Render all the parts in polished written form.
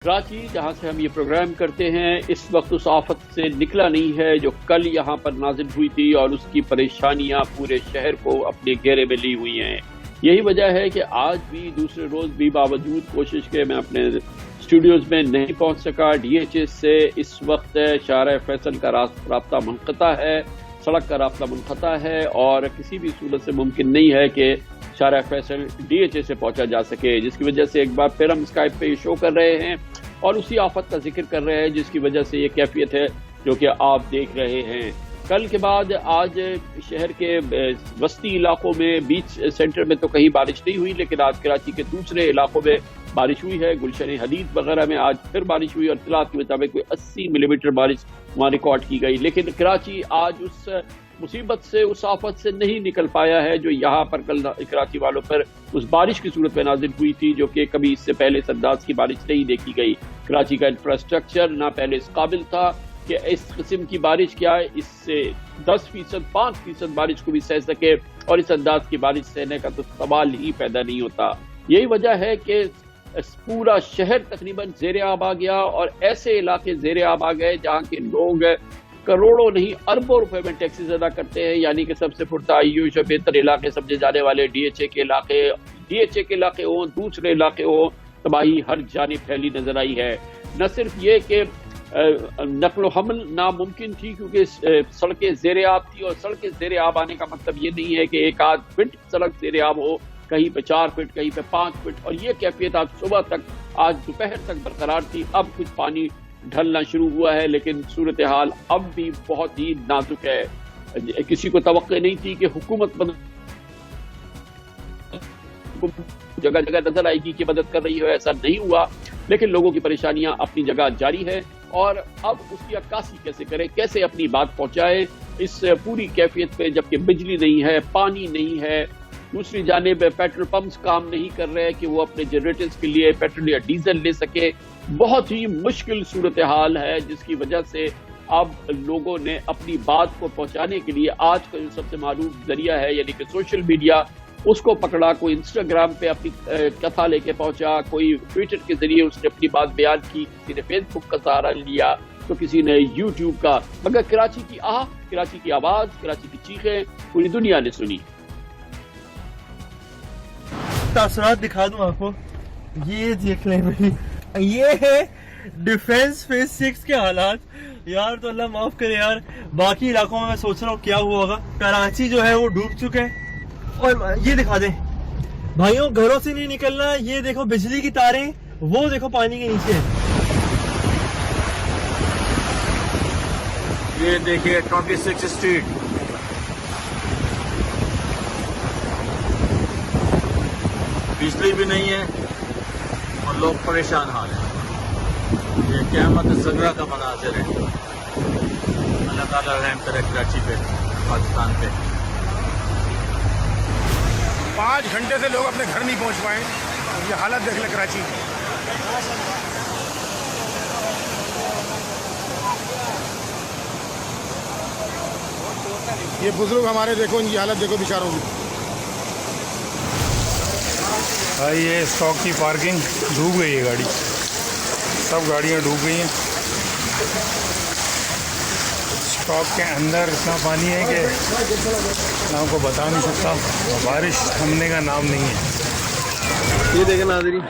کراچی جہاں سے ہم یہ پروگرام کرتے ہیں اس وقت اس آفت سے نکلا نہیں ہے جو کل یہاں پر نازل ہوئی تھی، اور اس کی پریشانیاں پورے شہر کو اپنے گھیرے میں لی ہوئی ہیں۔ یہی وجہ ہے کہ آج بھی دوسرے روز بھی باوجود کوشش کے میں اپنے اسٹوڈیوز میں نہیں پہنچ سکا۔ ڈی ایچ ایس سے اس وقت شارع فیصل کا رابطہ منقطع ہے، سڑک کا رابطہ منقطع ہے، اور کسی بھی صورت سے ممکن نہیں ہے کہ شارع فیصل ڈی ایچ اے سے پہنچا جا سکے، جس کی وجہ سے ایک بار پھر ہم اسکائپ پہ یہ شو کر رہے ہیں اور اسی آفت کا ذکر کر رہے ہیں جس کی وجہ سے یہ کیفیت ہے جو کہ آپ دیکھ رہے ہیں۔ کل کے بعد آج شہر کے وسطی علاقوں میں، بیچ سینٹر میں تو کہیں بارش نہیں ہوئی، لیکن آج کراچی کے دوسرے علاقوں میں بارش ہوئی ہے۔ گلشن حدید وغیرہ میں آج پھر بارش ہوئی اور اطلاعات کے مطابق کوئی 80 ملی میٹر بارش وہاں ریکارڈ کی گئی، لیکن کراچی آج اس مصیبت سے، اس آفت سے نہیں نکل پایا ہے جو یہاں پر کل کراچی والوں پر اس بارش کی صورت میں نازل ہوئی تھی، جو کہ کبھی اس سے پہلے اس انداز کی بارش نہیں دیکھی گئی۔ کراچی کا انفراسٹرکچر نہ پہلے اس قابل تھا کہ اس قسم کی بارش کیا ہے، اس سے 10%، 5% بارش کو بھی سہ سکے، اور اس انداز کی بارش سہنے کا تو سوال ہی پیدا نہیں ہوتا۔ یہی وجہ ہے کہ پورا شہر تقریباً زیر آب آ گیا، اور ایسے علاقے زیر آب آ گئے جہاں کے لوگ کروڑوں نہیں اربوں روپے میں ٹیکسیز ادا کرتے ہیں، یعنی کہ سب سے پرتعیش و بہتر علاقے سمجھے جانے والے ڈی ایچ اے کے علاقے ہوں، دوسرے علاقے ہوں، تباہی ہر جانب پھیلی نظر آئی ہے۔ نہ صرف یہ کہ نقل و حمل ناممکن تھی کیونکہ سڑکیں زیر آب تھی، اور سڑکیں زیر آب آنے کا مطلب یہ نہیں ہے کہ ایک آدھ فٹ سڑک زیر آب ہو، کہیں پہ 4 فٹ، کہیں پہ 5 فٹ، اور یہ کیفیت آج صبح تک، آج دوپہر تک برقرار تھی۔ اب کچھ پانی ڈھلنا شروع ہوا ہے، لیکن صورتحال اب بھی بہت ہی نازک ہے۔ کسی کو توقع نہیں تھی کہ حکومت جگہ جگہ نظر آئے گی کہ مدد کر رہی ہے، ایسا نہیں ہوا، لیکن لوگوں کی پریشانیاں اپنی جگہ جاری ہے، اور اب اس کی عکاسی کیسے کریں، کیسے اپنی بات پہنچائے اس پوری کیفیت پہ، جبکہ بجلی نہیں ہے، پانی نہیں ہے، دوسری جانب پیٹرول پمپس کام نہیں کر رہے کہ وہ اپنے جنریٹرز کے لیے پیٹرول یا ڈیزل لے سکے۔ بہت ہی مشکل صورتحال ہے، جس کی وجہ سے اب لوگوں نے اپنی بات کو پہنچانے کے لیے آج کا جو سب سے معروف ذریعہ ہے یعنی کہ سوشل میڈیا، اس کو پکڑا۔ کوئی انسٹاگرام پہ اپنی کتھا لے کے پہنچا، کوئی ٹویٹر کے ذریعے اس نے اپنی بات بیان کی، کسی نے فیس بک کا سہارا لیا، تو کسی نے یوٹیوب کا، مگر کراچی کی کراچی کی آواز، کراچی کی چیخیں پوری دنیا نے سنی۔ تاثرات دکھا دوں آپ کو، یہ دیکھ لیں بھائی، یہ ہے ڈیفنس فیز 6 کے حالات۔ یار تو اللہ معاف کرے یار، باقی علاقوں میں سوچ رہا ہوں کیا ہوا ہوگا۔ کراچی جو ہے وہ ڈوب چکے ہیں، اور یہ دکھا دیں بھائیوں، گھروں سے نہیں نکلنا۔ یہ دیکھو بجلی کی تاریں، وہ دیکھو پانی کے نیچے۔ یہ دیکھیے 26 اسٹریٹ، بجلی بھی نہیں ہے اور لوگ پریشان حال ہیں۔ یہ قیامت صغرا کا مناظر ہے۔ اللہ تعالیٰ رحم کرے کراچی پہ، پاکستان پہ۔ 5 گھنٹے سے لوگ اپنے گھر نہیں پہنچ پائے، یہ حالت دیکھ لیں کراچی کی۔ یہ بزرگ ہمارے دیکھو، ان کی حالت دیکھو بیچاروں کی۔ یہ اسٹاک کی پارکنگ ڈوب گئی ہے، گاڑی، سب گاڑیاں ڈوب گئی ہیں۔ اسٹاک کے اندر اتنا پانی ہے کہ میں آپ کو بتا نہیں سکتا، بارش تھمنے کا نام نہیں ہے۔ یہ دیکھیں ناظرین،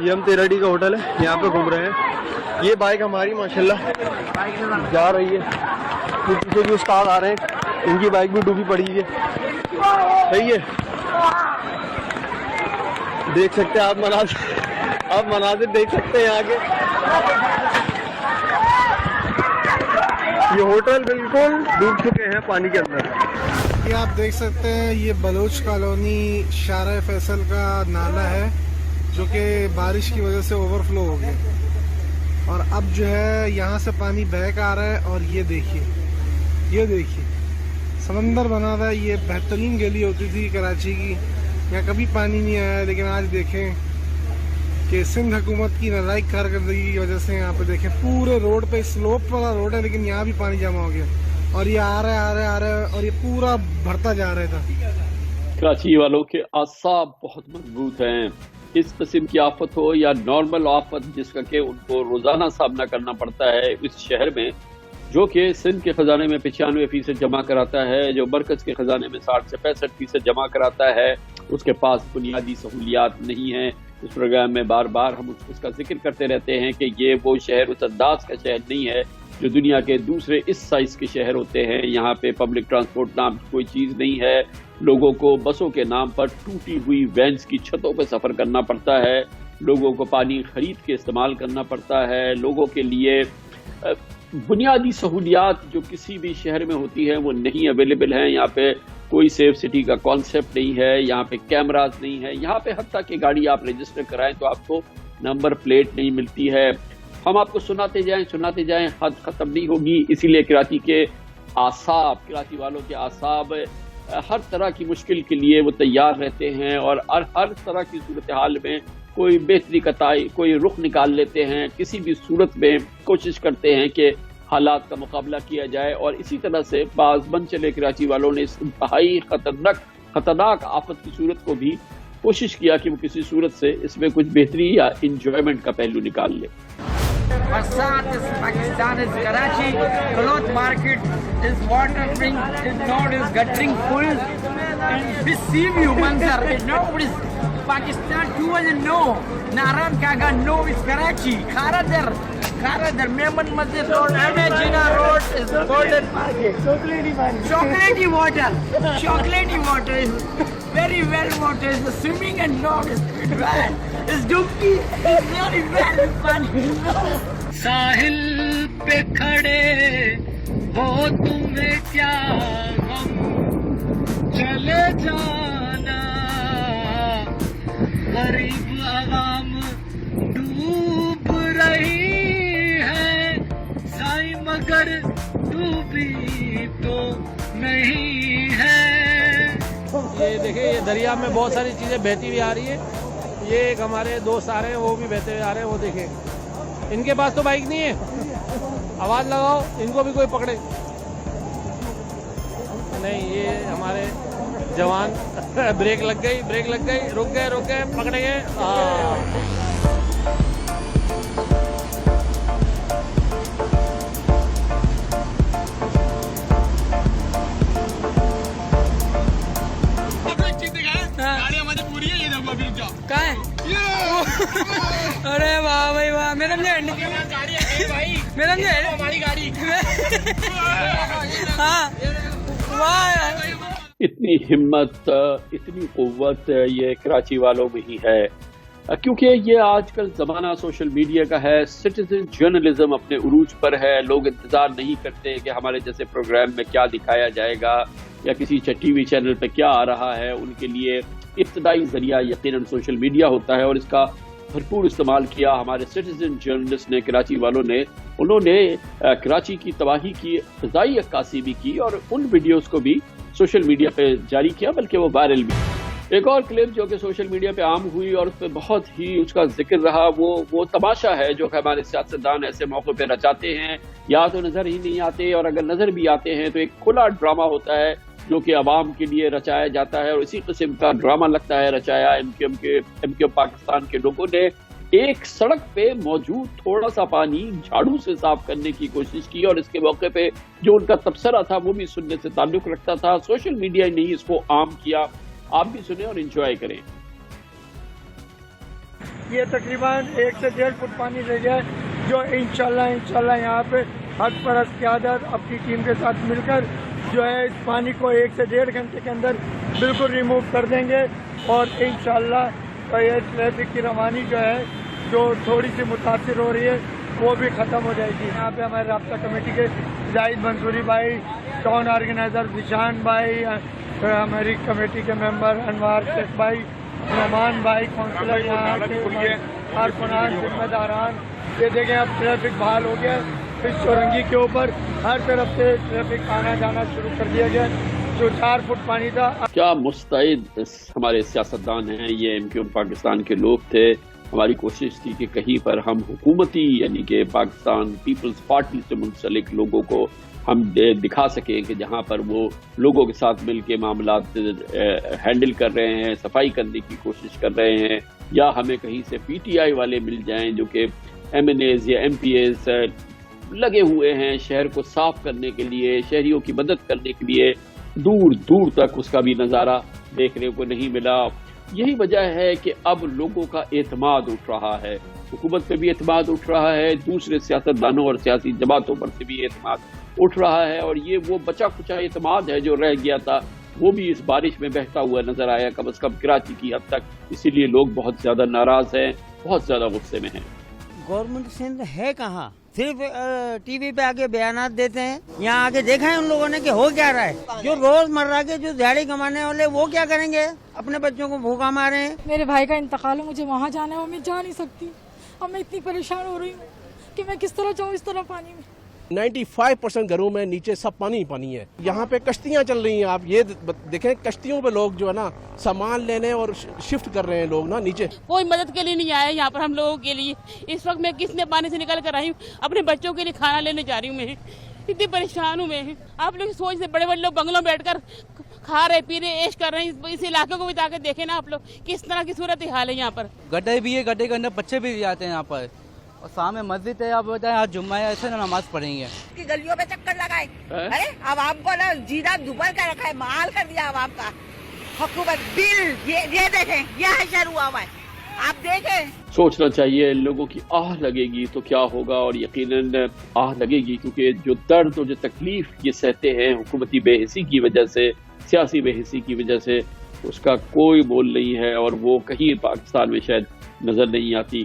یہ ہم 13D کا ہوٹل ہے، یہاں پہ گھوم رہے ہیں۔ یہ بائک ہماری ماشاءاللہ جا رہی ہے، پیچھے جو استاد آ رہے ہیں ان کی بائک بھی ڈوبی پڑی ہے، صحیح ہے۔ دیکھ سکتے ہیں آپ مناظر دیکھ سکتے ہیں یہاں کے۔ یہ ہوٹل بالکل ڈوب چکے ہیں پانی کے اندر۔ یہ آپ دیکھ سکتے ہیں، یہ بلوچ کالونی شارع فیصل کا نالا ہے جو کہ بارش کی وجہ سے اوور فلو ہو گیا، اور اب جو ہے یہاں سے پانی بیک آ رہا ہے، اور یہ دیکھیے سمندر بنا تھا۔ یہ بہترین گلی ہوتی تھی کراچی کی، یہاں کبھی پانی نہیں آیا، لیکن آج دیکھیں کہ سندھ حکومت کی نالائق کارکردگی کی وجہ سے یہاں پہ دیکھیں پورے روڈ پہ، سلوپ والا روڈ ہے لیکن یہاں بھی پانی جمع ہو گیا، اور یہ آ رہا ہے اور یہ پورا بھرتا جا رہا تھا۔ کراچی والوں کے اعصاب بہت مضبوط ہیں، اس قسم کی آفت ہو یا نارمل آفت جس کا کہ ان کو روزانہ سامنا کرنا پڑتا ہے اس شہر میں، جو کہ سندھ کے خزانے میں 95% جمع کراتا ہے، جو مرکز کے خزانے میں 60 سے 65% جمع کراتا ہے، اس کے پاس بنیادی سہولیات نہیں ہیں۔ اس پروگرام میں بار بار ہم اس کا ذکر کرتے رہتے ہیں کہ یہ وہ شہر اس انداز کا شہر نہیں ہے جو دنیا کے دوسرے اس سائز کے شہر ہوتے ہیں۔ یہاں پہ پبلک ٹرانسپورٹ نام کی کوئی چیز نہیں ہے، لوگوں کو بسوں کے نام پر ٹوٹی ہوئی وینز کی چھتوں پہ سفر کرنا پڑتا ہے، لوگوں کو پانی خرید کے استعمال کرنا پڑتا ہے، لوگوں کے لیے بنیادی سہولیات جو کسی بھی شہر میں ہوتی ہیں وہ نہیں اویلیبل ہیں۔ یہاں پہ کوئی سیف سٹی کا کانسیپٹ نہیں ہے، یہاں پہ کیمراز نہیں ہے، یہاں پہ حتیٰ کہ گاڑی آپ رجسٹر کرائیں تو آپ کو نمبر پلیٹ نہیں ملتی ہے۔ ہم آپ کو سناتے جائیں حد ختم نہیں ہوگی، اسی لیے کراچی کے اعصاب، کراچی والوں کے اعصاب ہر طرح کی مشکل کے لیے وہ تیار رہتے ہیں اور ہر طرح کی صورتحال میں کوئی بہتری کا کوئی رخ نکال لیتے ہیں، کسی بھی صورت میں کوشش کرتے ہیں کہ حالات کا مقابلہ کیا جائے، اور اسی طرح سے بعض بن چلے کراچی والوں نے اس انتہائی خطرناک آفت کی صورت کو بھی کوشش کیا کہ وہ کسی صورت سے اس میں کچھ بہتری یا انجوائمنٹ کا پہلو نکال لے۔ Passat is Pakistan is Karachi. Cloth market is watering. His node is guttering full. And this sea view manzar. Nobody's Pakistan 2009. Naran Kaga no is Karachi. Kharadar Mehman Masjid Road. Jinnah Road is golden market. Chocolatey water. Chocolatey water is very well water. Is swimming and node is bad. Is dubki is very well fun. ساحل پہ کھڑے ہو تمہیں کیا غم، چلے جانا غریب عوام ڈوب رہی ہے سائیں مگر ڈوبی تو نہیں ہے۔ یہ دیکھیں، یہ دریا میں بہت ساری چیزیں بہتی ہوئی آ رہی ہیں۔ یہ ایک ہمارے دوست آ رہے ہیں، وہ بھی بہتے ہوئے آ رہے ہیں، وہ دیکھیں ان کے پاس تو بائک نہیں ہے، آواز لگاؤ ان کو بھی کوئی پکڑے نہیں۔ یہ ہمارے جوان بریک لگ گئی، رک گئے، پکڑے گئے۔ ارے واہ بھائی واہ، میرا ہماری گاڑی ہاں واہ۔ اتنی ہمت، اتنی قوت یہ کراچی والوں میں ہی ہے، کیونکہ یہ آج کل زمانہ سوشل میڈیا کا ہے، سٹیزن جرنلزم اپنے عروج پر ہے۔ لوگ انتظار نہیں کرتے کہ ہمارے جیسے پروگرام میں کیا دکھایا جائے گا یا کسی ٹی وی چینل پہ کیا آ رہا ہے۔ ان کے لیے ابتدائی ذریعہ یقیناً سوشل میڈیا ہوتا ہے، اور اس کا بھرپور استعمال کیا ہمارے سٹیزن جرنلسٹ نے، کراچی والوں نے۔ انہوں نے کراچی کی تباہی کی فضائی عکاسی بھی کی اور ان ویڈیوز کو بھی سوشل میڈیا پہ جاری کیا، بلکہ وہ وائرل بھی۔ ایک اور کلپ جو کہ سوشل میڈیا پہ عام ہوئی اور اس پہ بہت ہی اس کا ذکر رہا، وہ تماشا ہے جو کہ ہمارے سیاستدان ایسے موقع پہ رچاتے ہیں، یا تو نظر ہی نہیں آتے، اور اگر نظر بھی آتے ہیں تو ایک کھلا ڈرامہ ہوتا ہے جو کہ عوام کے لیے رچایا جاتا ہے، اور اسی قسم کا ڈرامہ لگتا ہے رچایا ایم کیو پاکستان کے لوگوں نے۔ ایک سڑک پہ موجود تھوڑا سا پانی جھاڑو سے صاف کرنے کی کوشش کی، اور اس کے موقع پہ جو ان کا تبصرہ تھا وہ بھی سننے سے تعلق رکھتا تھا۔ سوشل میڈیا نے اس کو عام کیا، آپ بھی سنیں اور انجوائے کریں۔ یہ تقریباً 1 سے 1.5 فٹ پانی رہ گیا ہے، جو انشاءاللہ یہاں پہ حد پرست قیادت اپنی ٹیم کے ساتھ مل کر جو ہے اس پانی کو 1 سے 1.5 گھنٹے کے اندر بالکل ریموو کر دیں گے، اور انشاءاللہ یہ ٹریفک کی روانی جو ہے جو تھوڑی سی متاثر ہو رہی ہے وہ بھی ختم ہو جائے گی۔ یہاں پہ ہمارے رابطہ کمیٹی کے زاہد منصوری بھائی، ٹاؤن آرگنائزر ذیشان بھائی، ہماری کمیٹی کے ممبر انوار شیخ بھائی، نعمان بھائی، کونسلر یہاں کے کارکنان، ذمہ داران، یہ دیکھیں اب ٹریفک بحال ہو گیا۔ اس چورنگی کے اوپر ہر طرف سے ٹریفک آنا جانا شروع کر دیا گیا، جو 4 فٹ پانی تھا۔ کیا مستعد ہمارے سیاستدان ہیں، یہ ایم کیو پاکستان کے لوگ تھے۔ ہماری کوشش تھی کہ کہیں پر ہم حکومتی یعنی کہ پاکستان پیپلز پارٹی سے منسلک لوگوں کو ہم دکھا سکیں کہ جہاں پر وہ لوگوں کے ساتھ مل کے معاملات ہینڈل کر رہے ہیں، صفائی کرنے کی کوشش کر رہے ہیں، یا ہمیں کہیں سے پی ٹی آئی والے مل جائیں جو کہ ایم این ایز یا ایم پی ایز لگے ہوئے ہیں شہر کو صاف کرنے کے لیے، شہریوں کی مدد کرنے کے لیے، دور دور تک اس کا بھی نظارہ دیکھنے کو نہیں ملا۔ یہی وجہ ہے کہ اب لوگوں کا اعتماد اٹھ رہا ہے، حکومت پہ بھی اعتماد اٹھ رہا ہے، دوسرے سیاستدانوں اور سیاسی جماعتوں پر سے بھی اعتماد اٹھ رہا ہے، اور یہ وہ بچا کچا اعتماد ہے جو رہ گیا تھا، وہ بھی اس بارش میں بہتا ہوا نظر آیا، کم از کم کراچی کی حد تک۔ اسی لیے لوگ بہت زیادہ ناراض ہیں، بہت زیادہ غصے میں ہیں۔ گورنمنٹ سندھ ہے کہاں؟ صرف ٹی وی پہ آگے بیانات دیتے ہیں، یہاں آگے دیکھا ہے ان لوگوں نے کہ ہو کیا رہا ہے؟ جو روز مرہ کے جو دیہڑی کمانے والے وہ کیا کریں گے؟ اپنے بچوں کو بھوکا مارے ہیں۔ میرے بھائی کا انتقال ہے، مجھے وہاں جانا ہے اور میں جا نہیں سکتی، اور میں اتنی پریشان ہو رہی ہوں کہ میں کس طرح جاؤں اس طرح پانی میں۔ 95% گھروں میں نیچے سب پانی پانی ہے۔ یہاں پہ کشتیاں چل رہی ہیں، آپ یہ دیکھیں کشتیوں پہ لوگ جو ہے نا سامان لینے اور شفٹ کر رہے ہیں لوگ نا نیچے۔ کوئی مدد کے لیے نہیں آیا یہاں پر ہم لوگوں کے لیے۔ اس وقت میں کس نے پانی سے نکل کر آئی ہوں، اپنے بچوں کے لیے کھانا لینے جا رہی ہوں، میں اتنی پریشان ہوں میں۔ آپ لوگ سوچ سے بڑے بڑے لوگ بنگلوں بیٹھ کر کھا رہے پی رہے عیش کر رہے ہیں، اس علاقے کو بھی جا کے دیکھیں نا آپ لوگ کس طرح کی صورت حال ہے یہاں پر۔ گڈھے بھی ہے، گڈھے کے اندر بچے بھی جاتے ہیں یہاں پر، اور سامنے مسجد ہے، آپ بتائیں آج جمعہ ہے، ایسے نماز پڑھیں گے۔ گلیوں میں چکر لگائے، ارے عوام کو نا جینا دوبل کر رکھا ہے، مال کر دیا عوام کا۔ حکومت بل یہ دیکھیں، یہ حشر ہوا ہوا ہے، آپ دیکھیں۔ سوچنا چاہیے، لوگوں کی آہ لگے گی تو کیا ہوگا، اور یقیناً آہ لگے گی کیونکہ جو درد اور جو تکلیف یہ سہتے ہیں حکومتی بے حسی کی وجہ سے، سیاسی بے حسی کی وجہ سے، اس کا کوئی مول نہیں ہے، اور وہ کہیں پاکستان میں شاید نظر نہیں آتی۔